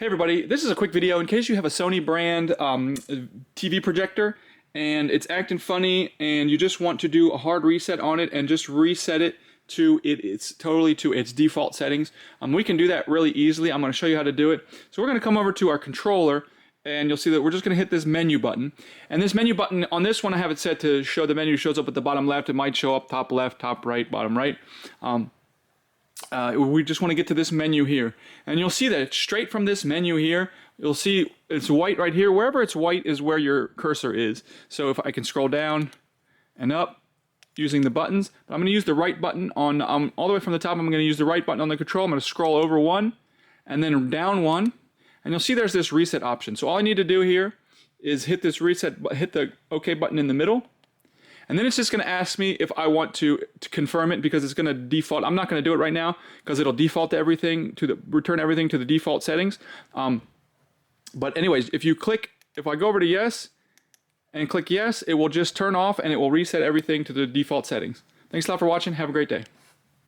Hey everybody, this is a quick video in case you have a Sony brand TV projector and it's acting funny and you just want to do a hard reset on it and just reset it to its default settings. We can do that really easily. I'm going to show you how to do it. So we're going to come over to our controller and you'll see that we're just going to hit this menu button. And this menu button, on this one I have it set to show the menu shows up at the bottom left. It might show up top left, top right, bottom right. We just want to get to this menu here, and you'll see that it's straight from this menu here. You'll see it's white right here. Wherever it's white is where your cursor is. So if I can scroll down and up using the buttons, but I'm going to use the right button on all the way from the top. I'm going to use the right button on the control. I'm going to scroll over one and then down one, and you'll see there's this reset option. So all I need to do here is hit this reset, hit the OK button in the middle. And then it's just going to ask me if I want to confirm it, because it's going to default. I'm not going to do it right now because it'll default to everything, return everything to the default settings. But anyways, if I go over to yes and click yes, it will just turn off and it will reset everything to the default settings. Thanks a lot for watching. Have a great day.